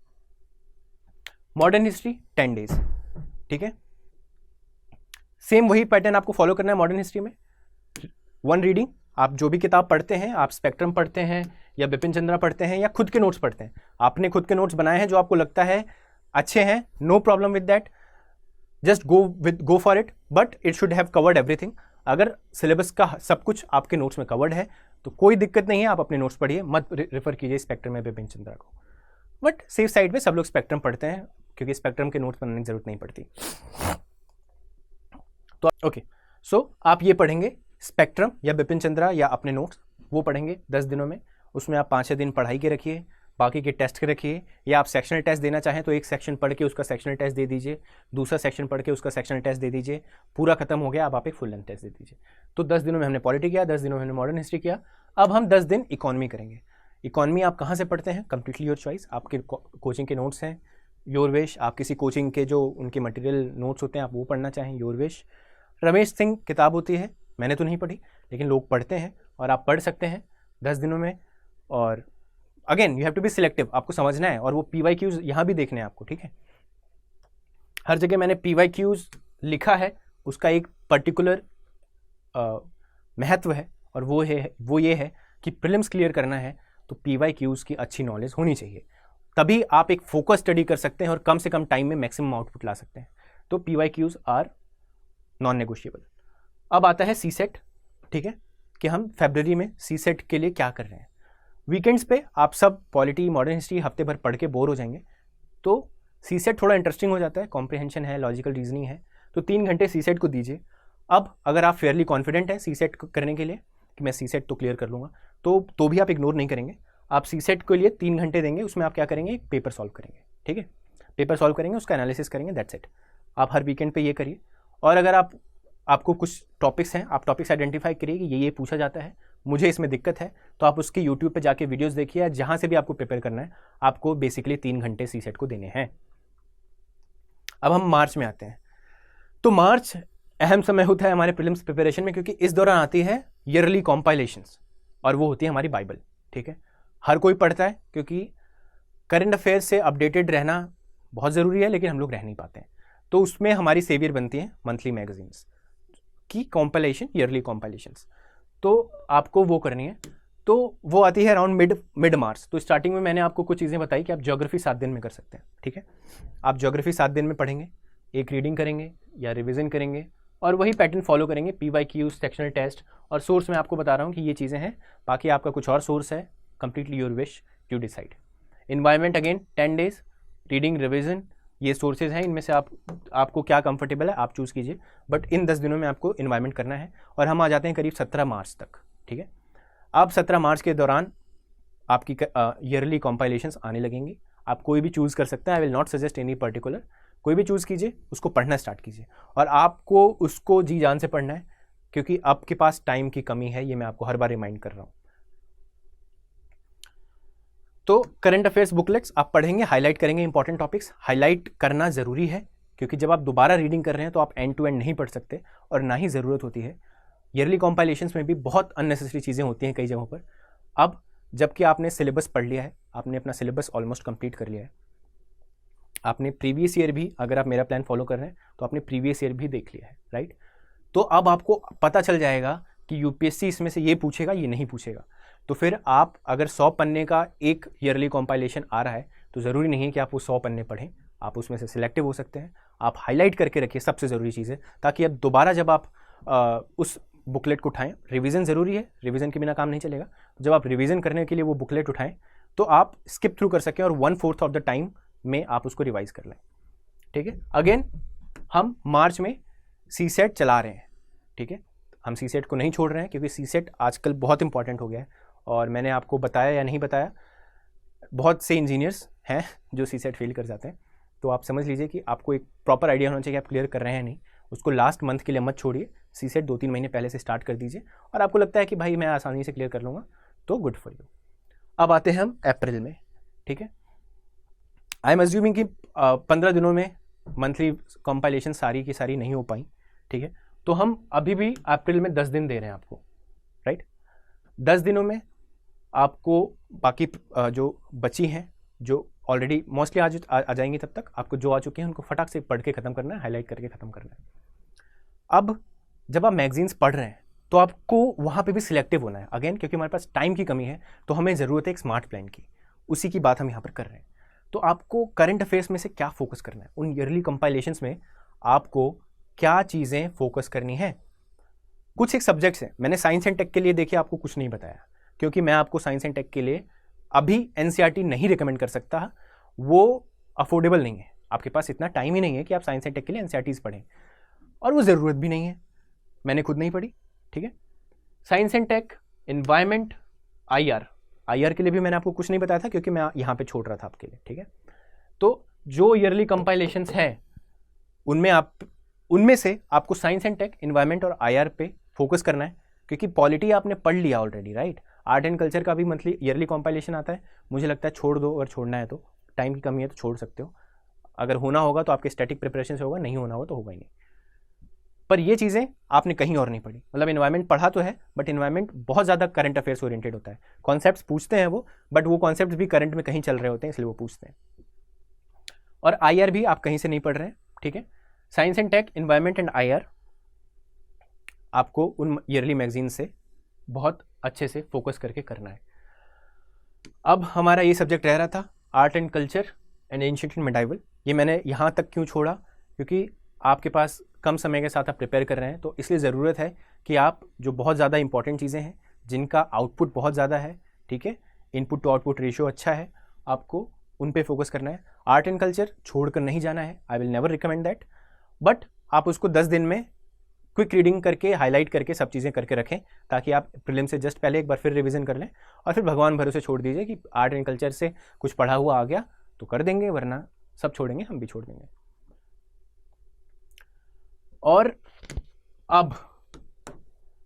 मॉडर्न हिस्ट्री 10 डेज, ठीक है। सेम वही पैटर्न आपको फॉलो करना है मॉडर्न हिस्ट्री में। 1 रीडिंग, आप जो भी किताब पढ़ते हैं, आप स्पेक्ट्रम पढ़ते हैं या बिपिन चंद्रा पढ़ते हैं या खुद के नोट्स पढ़ते हैं, आपने खुद के नोट्स बनाए हैं जो आपको लगता है अच्छे हैं, no problem with that, just go for it, but it should have covered everything. अगर सिलेबस का सब कुछ आपके नोट्स में कवर्ड है तो कोई दिक्कत नहीं है, आप अपने नोट्स पढ़िए, मत रेफर कीजिए स्पेक्ट्रम में बिपिन चंद्रा को। बट सेफ साइड में सब लोग स्पेक्ट्रम पढ़ते हैं क्योंकि स्पेक्ट्रम के नोट्स बनाने की जरूरत नहीं पड़ती। तो ओके, सो आप ये पढ़ेंगे स्पेक्ट्रम या बिपिन चंद्रा या अपने नोट्स, वो पढ़ेंगे 10 दिनों में। उसमें आप 5-6 दिन पढ़ाई के रखिए, बाकी के टेस्ट के रखिए, या आप सेक्शनल टेस्ट देना चाहें तो एक सेक्शन पढ़ के उसका सेक्शनल टेस्ट दे दीजिए, दूसरा सेक्शन पढ़ के उसका सेक्शनल टेस्ट दे दीजिए। पूरा खत्म हो गया, अब आप एक फुल लेंथ टेस्ट दे दीजिए। तो 10 दिनों में हमने पॉलिटी किया, 10 दिनों में हमने मॉडर्न हिस्ट्री किया। अब हम 10 दिन इकोनॉमी करेंगे। इकोनॉमी आप कहाँ से पढ़ते हैं? Completely your choice. आपके कोचिंग के नोट्स हैं, योर विश। आप किसी कोचिंग के जो उनके मटेरियल नोट्स होते हैं आप वो पढ़ना चाहें, योर विश। रमेश सिंह किताब होती है, मैंने तो नहीं पढ़ी लेकिन लोग पढ़ते हैं और आप पढ़ सकते हैं 10 दिनों में। और again you have to be selective, आपको समझना है। और वो PYQs यहाँ भी देखने हैं आपको, ठीक है। हर जगह मैंने PYQs लिखा है, उसका एक पर्टिकुलर महत्व है और वो ये है कि प्रीलिम्स क्लियर करना है तो PYQs की अच्छी नॉलेज होनी चाहिए। तभी आप एक फोकस स्टडी कर सकते हैं और कम से कम टाइम में मैक्सिमम आउटपुट ला सकते हैं। तो PYQs आर नॉन नेगोशिएबल। अब आता है CSET, ठीक है, कि हम फरवरी में CSET के लिए क्या कर रहे हैं। वीकेंड्स पे आप सब पॉलिटी, मॉडर्न हिस्ट्री हफ्ते भर पढ़ के बोर हो जाएंगे, तो CSET थोड़ा इंटरेस्टिंग हो जाता है। कॉम्प्रिहेंशन है, लॉजिकल रीजनिंग है, तो 3 घंटे CSET को दीजिए। अब अगर आप फेयरली कॉन्फिडेंट हैं CSET करने के लिए कि मैं CSET तो क्लियर कर लूँगा, तो भी आप इग्नोर नहीं करेंगे। आप CSET के लिए 3 घंटे देंगे, उसमें आप क्या करेंगे? एक पेपर सॉल्व करेंगे, ठीक है। पेपर सॉल्व करेंगे, उसका एनालिसिस करेंगे, दैट्स इट। आप हर वीकेंड पे ये करिए। और अगर आपको कुछ टॉपिक्स हैं, आप टॉपिक्स आइडेंटिफाई करिए कि ये पूछा जाता है, मुझे इसमें दिक्कत है, तो आप उसके यूट्यूब पे जाके वीडियोस देखिए, या जहाँ से भी आपको प्रिपेयर करना है। आपको बेसिकली 3 घंटे CSET को देने हैं। अब हम मार्च में आते हैं। तो मार्च अहम समय होता है हमारे प्रीलिम्स प्रिपरेशन में, क्योंकि इस दौरान आती है ईयरली कॉम्पाइलेशंस और वो होती है हमारी बाइबल, ठीक है। हर कोई पढ़ता है क्योंकि करंट अफेयर्स से अपडेटेड रहना बहुत ज़रूरी है, लेकिन हम लोग रह नहीं पाते हैं। तो उसमें हमारी सेवियर बनती है मंथली मैगजीन्स की कॉम्पाइलेशन, ईयरली कॉम्पाइलेशंस। तो आपको वो करनी है। तो वो आती है अराउंड मिड मार्च। तो स्टार्टिंग में मैंने आपको कुछ चीज़ें बताई कि आप ज्योग्राफी 7 दिन में कर सकते हैं, ठीक है। आप ज्योग्राफी 7 दिन में पढ़ेंगे, एक रीडिंग करेंगे या रिविजन करेंगे और वही पैटर्न फॉलो करेंगे, PYQ, सेक्शनल टेस्ट और सोर्स मैं आपको बता रहा हूँ कि ये चीज़ें हैं। बाकी आपका कुछ और सोर्स है, completely your wish to decide. Environment again 10 days, reading, revision, ये सोर्सेज हैं। इनमें से आपको क्या कंफर्टेबल है आप चूज़ कीजिए, बट इन 10 दिनों में आपको इन्वायरमेंट करना है। और हम आ जाते हैं करीब 17 मार्च तक, ठीक है। अब 17 मार्च के दौरान आपकी ईयरली कॉम्पाइलेशंस आने लगेंगी। आप कोई भी चूज़ कर सकते हैं, I will not suggest any particular, कोई भी चूज़ कीजिए, उसको पढ़ना स्टार्ट कीजिए और आपको उसको जी जान से पढ़ना है, क्योंकि आपके पास टाइम की कमी है, ये मैं आपको हर बार रिमाइंड कर रहा हूँ। तो करंट अफेयर्स बुकलेट्स आप पढ़ेंगे, हाईलाइट करेंगे इंपॉर्टेंट टॉपिक्स। हाईलाइट करना ज़रूरी है, क्योंकि जब आप दोबारा रीडिंग कर रहे हैं तो आप एंड टू एंड नहीं पढ़ सकते और ना ही ज़रूरत होती है। ईयरली कॉम्पाइलेशंस में भी बहुत अननेसेसरी चीज़ें होती हैं कई जगहों पर। अब जबकि आपने सिलेबस पढ़ लिया है, आपने अपना सिलेबस ऑलमोस्ट कंप्लीट कर लिया है, आपने प्रीवियस ईयर भी, अगर आप मेरा प्लान फॉलो कर रहे हैं तो आपने प्रीवियस ईयर भी देख लिया है, राइट। तो अब आपको पता चल जाएगा कि यूपीएससी इसमें से ये पूछेगा, ये नहीं पूछेगा। तो फिर आप अगर 100 पन्ने का एक ईयरली कॉम्पाइलेशन आ रहा है तो ज़रूरी नहीं है कि आप वो 100 पन्ने पढ़ें, आप उसमें से सिलेक्टिव हो सकते हैं। आप हाईलाइट करके रखिए सबसे ज़रूरी चीज़ें, ताकि अब दोबारा जब आप उस बुकलेट को उठाएं, रिवीजन ज़रूरी है, रिवीजन के बिना काम नहीं चलेगा। जब आप रिवीजन करने के लिए वो बुकलेट उठाएं तो आप स्किप थ्रू कर सकें और 1/4 ऑफ द टाइम में आप उसको रिवाइज कर लें, ठीक है। अगेन हम मार्च में CSET चला रहे हैं, ठीक है। हम CSET को नहीं छोड़ रहे हैं, क्योंकि CSET आजकल बहुत इंपॉर्टेंट हो गया है। और मैंने आपको बताया या नहीं बताया, बहुत से इंजीनियर्स हैं जो CSET फेल कर जाते हैं। तो आप समझ लीजिए कि आपको एक प्रॉपर आइडिया होना चाहिए कि आप क्लियर कर रहे हैं नहीं। उसको लास्ट मंथ के लिए मत छोड़िए, CSET 2-3 महीने पहले से स्टार्ट कर दीजिए। और आपको लगता है कि भाई मैं आसानी से क्लियर कर लूँगा, तो गुड फॉर यू। अब आते हैं हम अप्रैल में, ठीक है। आई एम अज्यूमिंग कि 15 दिनों में मंथली कंपाइलेशन सारी की सारी नहीं हो पाई, ठीक है। तो हम अभी भी अप्रैल में 10 दिन दे रहे हैं आपको, राइट। 10 दिनों में आपको बाकी जो बची हैं, जो ऑलरेडी मोस्टली आज आ जाएंगी, तब तक आपको जो आ चुके हैं उनको फटाक से पढ़ के ख़त्म करना है, हाईलाइट करके ख़त्म करना है। अब जब आप मैगजीन्स पढ़ रहे हैं तो आपको वहाँ पे भी सिलेक्टिव होना है, अगेन क्योंकि हमारे पास टाइम की कमी है, तो हमें ज़रूरत है एक स्मार्ट प्लान की। उसी की बात हम यहाँ पर कर रहे हैं। तो आपको करंट अफेयर्स में से क्या फोकस करना है, उन ईयरली कंपाइलेशंस में आपको क्या चीज़ें फोकस करनी है। कुछ एक सब्जेक्ट्स हैं, मैंने साइंस एंड टेक के लिए देखिए आपको कुछ नहीं बताया, क्योंकि मैं आपको साइंस एंड टेक के लिए अभी NCERT नहीं रिकमेंड कर सकता, वो अफोर्डेबल नहीं है। आपके पास इतना टाइम ही नहीं है कि आप साइंस एंड टेक के लिए NCERTs पढ़ें, और वो ज़रूरत भी नहीं है, मैंने खुद नहीं पढ़ी, ठीक है। Science and tech, environment, IR के लिए भी मैंने आपको कुछ नहीं बताया था, क्योंकि मैं यहाँ पे छोड़ रहा था आपके लिए, ठीक है। तो जो ईयरली कंपाइलेशंस हैं उनमें से आपको साइंस एंड टेक, इन्वायरमेंट और IR पे फोकस करना है, क्योंकि पॉलिटी आपने पढ़ लिया already, right. Art and culture का भी मंथली ईयरली कंपाइलेशन आता है, मुझे लगता है छोड़ दो, अगर छोड़ना है तो, टाइम की कमी है तो छोड़ सकते हो। अगर होना होगा तो आपके स्टैटिक प्रिपरेशन से होगा, नहीं होना होगा तो होगा ही नहीं। पर ये चीज़ें आपने कहीं और नहीं पढ़ी, मतलब इन्वायरमेंट पढ़ा तो है, बट इन्वायरमेंट बहुत ज़्यादा करंट अफेयर्स ओरिएंटेड होता है। कॉन्सेप्ट्स पूछते हैं वो, बट वो कॉन्सेप्ट्स भी करंट में कहीं चल रहे होते हैं, इसलिए वो पूछते हैं। और IR भी आप कहीं से नहीं पढ़ रहे हैं, ठीक है। Science and tech, environment and IR आपको उन ईयरली मैगजीन से बहुत अच्छे से फोकस करके करना है। अब हमारा ये सब्जेक्ट रह रहा था art and culture and ancient and medieval. ये मैंने यहाँ तक क्यों छोड़ा, क्योंकि आपके पास कम समय के साथ आप प्रिपेयर कर रहे हैं, तो इसलिए ज़रूरत है कि आप जो बहुत ज़्यादा इंपॉर्टेंट चीज़ें हैं, जिनका आउटपुट बहुत ज़्यादा है, ठीक है, इनपुट टू आउटपुट रेशियो अच्छा है, आपको उन पे फोकस करना है। आर्ट एंड कल्चर छोड़कर नहीं जाना है, I will never recommend that, but आप उसको 10 दिन में क्विक रीडिंग करके, हाईलाइट करके, सब चीज़ें करके रखें, ताकि आप प्रीलिम से जस्ट पहले एक बार फिर रिवीजन कर लें, और फिर भगवान भरोसे छोड़ दीजिए कि आर्ट एंड कल्चर से कुछ पढ़ा हुआ आ गया तो कर देंगे, वरना सब छोड़ेंगे, हम भी छोड़ देंगे। और अब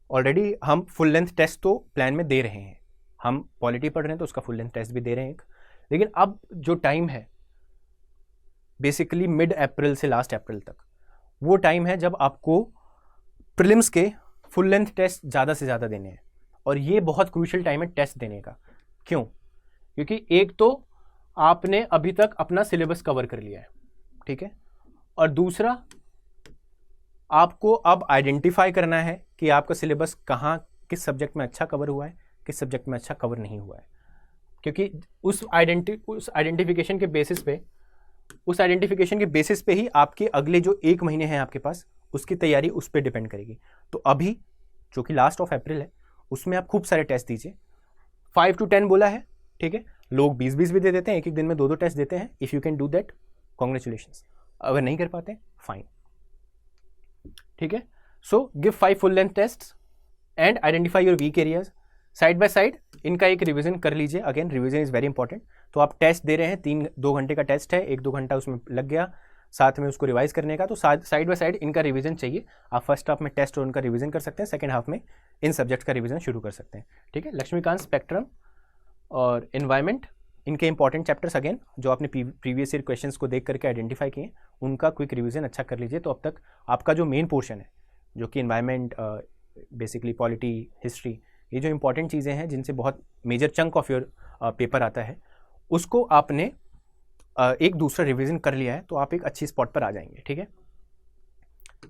ऑलरेडी हम फुल लेंथ टेस्ट तो प्लान में दे रहे हैं, हम पॉलिटी पढ़ रहे हैं तो उसका फुल लेंथ टेस्ट भी दे रहे हैं एक। लेकिन अब जो टाइम है बेसिकली मिड अप्रैल से लास्ट अप्रैल तक, वो टाइम है जब आपको प्रीलिम्स के फुल लेंथ टेस्ट ज़्यादा से ज़्यादा देने हैं। और ये बहुत क्रूशियल टाइम है टेस्ट देने का। क्यों? क्योंकि एक तो आपने अभी तक अपना सिलेबस कवर कर लिया है, ठीक है, और दूसरा आपको अब आइडेंटिफाई करना है कि आपका सिलेबस कहाँ, किस सब्जेक्ट में अच्छा कवर हुआ है, किस सब्जेक्ट में अच्छा कवर नहीं हुआ है, क्योंकि उस आइडेंटिफिकेशन के बेसिस पे ही आपके अगले जो 1 महीने हैं आपके पास, उसकी तैयारी उस पर डिपेंड करेगी। तो अभी जो कि लास्ट ऑफ अप्रैल है, उसमें आप खूब सारे टेस्ट दीजिए। 5 to 10 बोला है, ठीक है, लोग 20 भी दे देते हैं, एक दिन में 2 टेस्ट देते हैं। If you can do that, congratulations. अगर नहीं कर पाते, फाइन, ठीक है। So give 5 full length test and identify your weak areas. Side by side इनका एक रिवीजन कर लीजिए। Again revision is very important. तो आप टेस्ट दे रहे हैं, 2 घंटे का टेस्ट है, 1-2 घंटा उसमें लग गया साथ में उसको रिवाइज करने का, तो साइड बाय साइड इनका रिवीजन चाहिए। आप फर्स्ट हाफ में टेस्ट और उनका रिवीजन कर सकते हैं, सेकंड हाफ में इन सब्जेक्ट्स का रिवीजन शुरू कर सकते हैं, ठीक है। लक्ष्मीकांत, स्पेक्ट्रम और एनवायरमेंट, इनके इंपॉर्टेंट चैप्टर्स अगेन जो आपने प्रीवियस ईयर क्वेश्चंस को देख करके आइडेंटिफाई किए, उनका क्विक रिवीजन अच्छा कर लीजिए। तो अब तक आपका जो मेन पोर्शन है, जो कि एनवायरमेंट, बेसिकली पॉलिटी, हिस्ट्री, ये जो इंपॉर्टेंट चीज़ें हैं जिनसे बहुत major chunk of your paper आता है, उसको आपने एक दूसरा रिवीजन कर लिया है, तो आप एक अच्छी स्पॉट पर आ जाएंगे, ठीक है।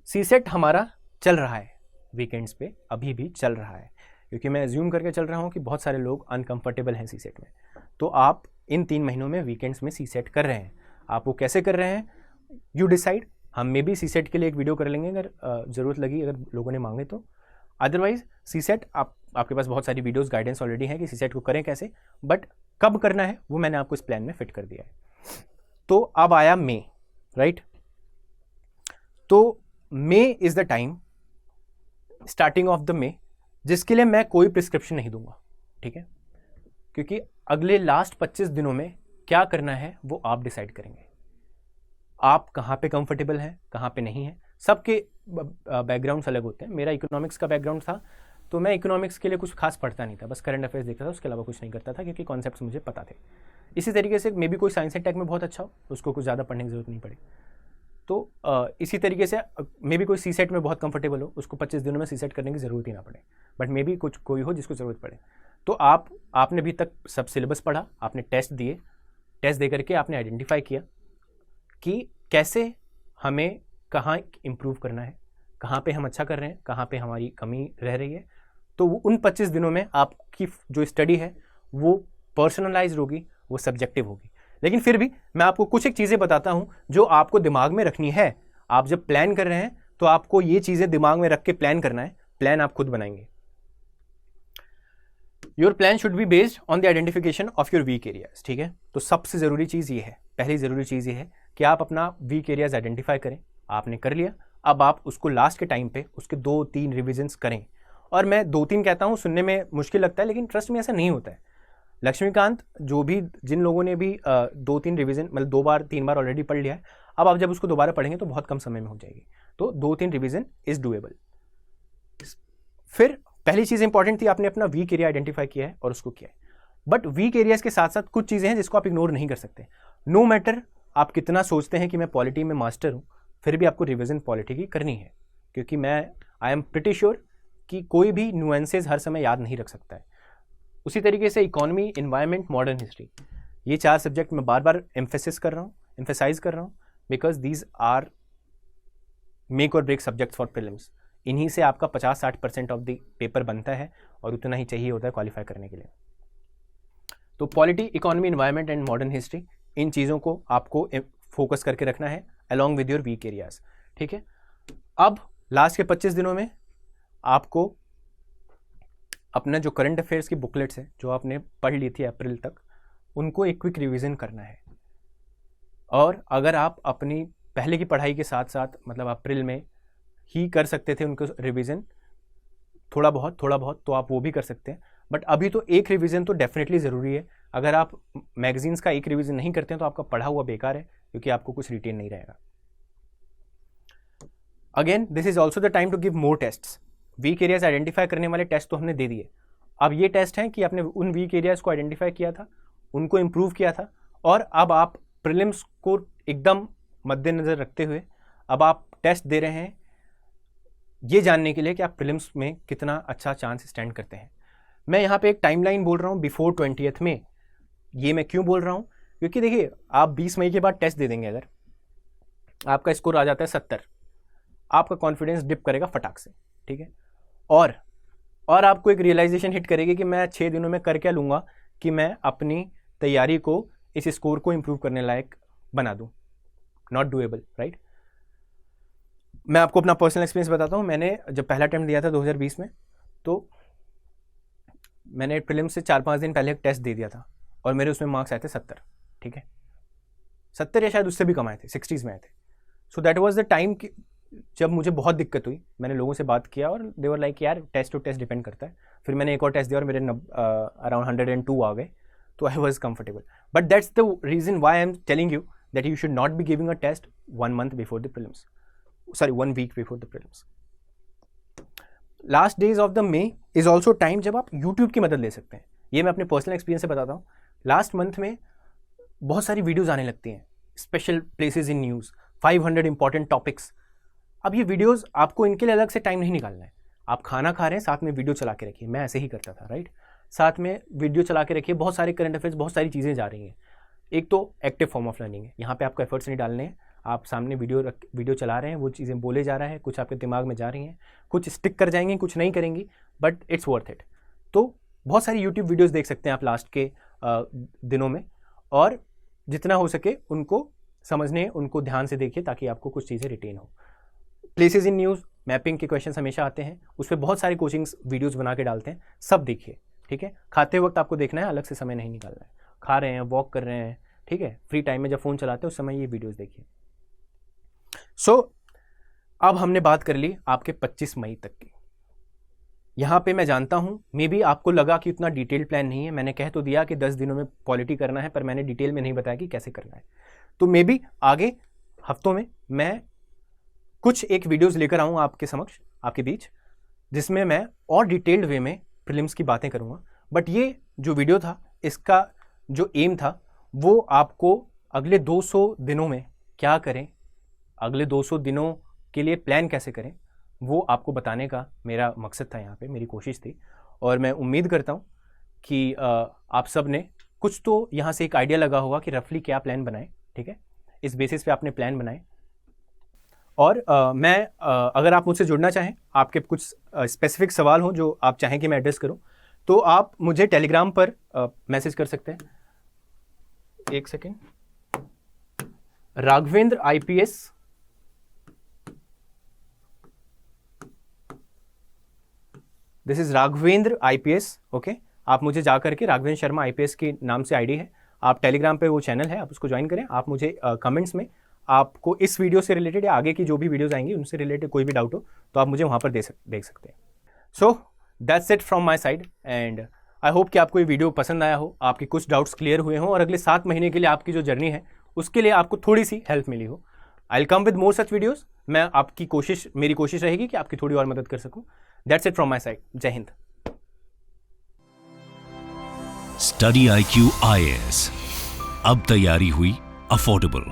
सीसेट हमारा चल रहा है वीकेंड्स पे, अभी भी चल रहा है, क्योंकि मैं एज्यूम करके चल रहा हूँ कि बहुत सारे लोग अनकंफर्टेबल हैं सीसेट में। तो आप इन 3 महीनों में वीकेंड्स में सीसेट कर रहे हैं। आप वो कैसे कर रहे हैं, यू डिसाइड। हम मे भी सीसेट के लिए एक वीडियो कर लेंगे अगर ज़रूरत लगी, अगर लोगों ने मांगे तो। अदरवाइज सीसेट आपके पास बहुत सारी वीडियोस गाइडेंस ऑलरेडी है कि सीसेट को करें कैसे, बट कब करना है वो मैंने आपको इस प्लान में फिट कर दिया है। तो अब आया मई, राइट। तो May is the time, starting of the May, जिसके लिए मैं कोई प्रिस्क्रिप्शन नहीं दूंगा, ठीक है, क्योंकि अगले लास्ट 25 दिनों में क्या करना है वो आप डिसाइड करेंगे। आप कहाँ पे कंफर्टेबल हैं, कहाँ पे नहीं है। सबके बैकग्राउंड्स अलग होते हैं। मेरा इकोनॉमिक्स का बैकग्राउंड था, तो मैं इकोनॉमिक्स के लिए कुछ खास पढ़ता नहीं था, बस करंट अफेयर्स देखता था, उसके अलावा कुछ नहीं करता था, क्योंकि कॉन्सेप्ट्स मुझे पता थे। इसी तरीके से मे बी कोई साइंस एंड टेक में बहुत अच्छा हो, उसको कुछ ज़्यादा पढ़ने की जरूरत नहीं पड़े। तो इसी तरीके से मे बी कोई सी सेट में बहुत कंफर्टेबल हो, उसको 25 दिनों में सी सेट करने की ज़रूरत ही ना पड़े, बट मे बी कोई हो जिसको ज़रूरत पड़े। तो आपने अभी तक सब सिलेबस पढ़ा, आपने टेस्ट दिए, टेस्ट दे करके आपने आइडेंटिफाई किया कि कैसे हमें कहाँ इम्प्रूव करना है, कहाँ पे हम अच्छा कर रहे हैं, कहाँ पे हमारी कमी रह रही है। तो उन 25 दिनों में आपकी जो स्टडी है वो पर्सनलाइज्ड होगी, वो सब्जेक्टिव होगी। लेकिन फिर भी मैं आपको कुछ एक चीज़ें बताता हूँ जो आपको दिमाग में रखनी है। आप जब प्लान कर रहे हैं तो आपको ये चीज़ें दिमाग में रख के प्लान करना है। प्लान आप खुद बनाएंगे। Your plan should be based on the identification of your weak areas, ठीक है। तो सबसे ज़रूरी चीज़ ये है, पहली ज़रूरी चीज़ ये है कि आप अपना वीक एरियाज आइडेंटिफाई करें। आपने कर लिया, अब आप उसको लास्ट के टाइम पे उसके 2-3 रिविजन्स करें। और मैं 2-3 कहता हूँ, सुनने में मुश्किल लगता है, लेकिन ट्रस्ट में ऐसा नहीं होता है। लक्ष्मीकांत, जिन लोगों ने भी 2-3 रिवीजन, मतलब 2 बार 3 बार ऑलरेडी पढ़ लिया है, अब आप जब उसको दोबारा पढ़ेंगे तो बहुत कम समय में हो जाएगी। तो 2-3 रिवीजन इज डूएबल। फिर पहली चीज़ इंपॉर्टेंट थी, आपने अपना वीक एरिया आइडेंटिफाई किया है और उसको किया है। बट वीक एरियाज के साथ साथ कुछ चीज़ें हैं जिसको आप इग्नोर नहीं कर सकते। नो मैटर आप कितना सोचते हैं कि मैं पॉलिटी में मास्टर हूँ, फिर भी आपको रिवीजन पॉलिटी की करनी है, क्योंकि आई एम प्रिटी श्योर कि कोई भी नुएंसेज हर समय याद नहीं रख सकता है। उसी तरीके से इकोनॉमी, एनवायरनमेंट, मॉडर्न हिस्ट्री, ये 4 सब्जेक्ट मैं बार बार एम्फेसाइज कर रहा हूँ, बिकॉज दीज आर मेक और ब्रेक सब्जेक्ट्स फॉर प्रीलिम्स। इन्हीं से आपका 50-60% ऑफ द पेपर बनता है, और उतना ही चाहिए होता है क्वालिफाई करने के लिए। तो polity, economy, environment and modern history, इन चीज़ों को आपको फोकस करके रखना है along with your weak areas, ठीक है। अब लास्ट के 25 दिनों में आपको अपना जो करंट अफेयर्स की बुकलेट्स हैं जो आपने पढ़ ली थी अप्रैल तक, उनको एक क्विक रिवीजन करना है। और अगर आप अपनी पहले की पढ़ाई के साथ साथ, मतलब अप्रैल में ही कर सकते थे उनको रिवीजन थोड़ा बहुत, तो आप वो भी कर सकते हैं। बट अभी तो एक रिवीजन तो डेफिनेटली ज़रूरी है। अगर आप मैगजीन्स का एक रिवीजन नहीं करते हैं तो आपका पढ़ा हुआ बेकार है, क्योंकि आपको कुछ रिटेन नहीं रहेगा। Again this is also the time to give more tests. Weak areas identify करने वाले टेस्ट तो हमने दे दिए। अब ये टेस्ट हैं कि आपने उन वीक एरियाज को आइडेंटिफाई किया था, उनको इम्प्रूव किया था, और अब आप प्रीलिम्स को एकदम मद्देनज़र रखते हुए अब आप टेस्ट दे रहे हैं ये जानने के लिए कि आप प्रीलिम्स में कितना अच्छा चांस स्टैंड करते हैं। मैं यहाँ पे एक टाइमलाइन बोल रहा हूँ बिफोर 20th में। ये मैं क्यों बोल रहा हूँ, क्योंकि देखिए आप 20 मई के बाद टेस्ट दे देंगे, अगर आपका स्कोर आ जाता है 70, आपका कॉन्फिडेंस डिप करेगा फटाक से, ठीक है। और और आपको एक रियलाइजेशन हिट करेगी कि मैं 6 दिनों में कर क्या लूँगा कि मैं अपनी तैयारी को, इस स्कोर को इंप्रूव करने लायक बना दूँ. Not doable, right. मैं आपको अपना पर्सनल एक्सपीरियंस बताता हूँ. मैंने जब पहला अटेम्प्ट दिया था 2020 में, तो मैंने प्रीलिम्स से 4-5 दिन पहले एक टेस्ट दे दिया था और मेरे उसमें मार्क्स आए थे 70. ठीक है, 70 या शायद उससे भी कम आए थे, 60s में आए थे. So that was the time कि जब मुझे बहुत दिक्कत हुई. मैंने लोगों से बात किया और दे वर लाइक यार टेस्ट टू टेस्ट डिपेंड करता है. फिर मैंने एक और टेस्ट दिया और मेरे अराउंड 102 आ गए, तो I was comfortable. But that's the reason why I am telling you that you should not be giving a test 1 month before the prelims, sorry 1 week before the prelims. Last days of the May is also time जब आप YouTube की मदद ले सकते हैं. ये मैं अपने पर्सनल एक्सपीरियंस से बताता हूँ. लास्ट मंथ में बहुत सारी वीडियोज़ आने लगती हैं, special places in news, 500 important topics. अब ये वीडियोज़ आपको इनके लिए अलग से टाइम नहीं निकालना है. आप खाना खा रहे हैं, साथ में वीडियो चला के रखिए. मैं ऐसे ही करता था, राइट. साथ में वीडियो चला के रखिए. बहुत सारे करंट अफेयर्स, बहुत सारी चीज़ें जा रही हैं. एक तो एक्टिव फॉर्म ऑफ लर्निंग है, यहाँ पे आपको एफर्ट्स नहीं डालने हैं. आप सामने वीडियो चला रहे हैं, वो चीज़ें बोले जा रहा है, कुछ आपके दिमाग में जा रही हैं, कुछ स्टिक कर जाएंगी, कुछ नहीं करेंगी, बट इट्स वर्थ इट. तो बहुत सारी यूट्यूब वीडियोस देख सकते हैं आप लास्ट के दिनों में, और जितना हो सके उनको समझने, उनको ध्यान से देखिए ताकि आपको कुछ चीज़ें रिटेन हो. प्लेसेस इन न्यूज़, मैपिंग के क्वेश्चन हमेशा आते हैं, उस पर बहुत सारे कोचिंग्स वीडियोज़ बना के डालते हैं, सब देखिए. ठीक है, खाते वक्त आपको देखना है, अलग से समय नहीं निकालना है. खा रहे हैं, वॉक कर रहे हैं, ठीक है, फ्री टाइम में जब फ़ोन चलाते हैं उस समय ये वीडियोज़ देखिए. सो अब हमने बात कर ली आपके 25 मई तक की. यहाँ पे मैं जानता हूँ मे बी आपको लगा कि उतना डिटेल प्लान नहीं है. मैंने कह तो दिया कि 10 दिनों में पॉलिटी करना है, पर मैंने डिटेल में नहीं बताया कि कैसे करना है. तो मे बी आगे हफ्तों में मैं कुछ एक वीडियोज़ लेकर आऊँ आपके समक्ष, आपके बीच, जिसमें मैं और डिटेल्ड वे में प्रीलिम्स की बातें करूँगा. बट ये जो वीडियो था, इसका जो एम था वो आपको अगले 200 दिनों में क्या करें, अगले 200 दिनों के लिए प्लान कैसे करें, वो आपको बताने का मेरा मकसद था. यहाँ पे मेरी कोशिश थी, और मैं उम्मीद करता हूँ कि आप सब ने कुछ तो यहाँ से एक आइडिया लगा होगा कि रफली क्या प्लान बनाएं. ठीक है, इस बेसिस पे आपने प्लान बनाए. और अगर आप मुझसे जुड़ना चाहें, आपके कुछ स्पेसिफिक सवाल हो जो आप चाहें कि मैं एड्रेस करूँ, तो आप मुझे टेलीग्राम पर मैसेज कर सकते हैं. एक second, Raghavendra IPS, this is Raghavendra IPS. Okay, आप मुझे जा करके राघवेंद्र शर्मा IPS के नाम से आईडी है, आप टेलीग्राम पे वो चैनल है, आप उसको ज्वाइन करें. आप मुझे कमेंट्स में आपको इस वीडियो से रिलेटेड या आगे की जो भी वीडियोस आएंगी उनसे रिलेटेड कोई भी डाउट हो तो आप मुझे वहाँ पर देख सकते हैं. So that's it from my side, and I hope कि आपको ये वीडियो पसंद आया हो, आपके कुछ डाउट्स क्लियर हुए हों, और अगले 7 महीने के लिए आपकी जो जर्नी है उसके लिए आपको थोड़ी सी हेल्प मिली हो. I will come with more such videos. मैं मेरी कोशिश रहेगी कि आपकी थोड़ी और मदद कर सकूँ. That's it from my side. जय हिंद. स्टडी IQ IAS, अब तैयारी हुई अफोर्डेबल.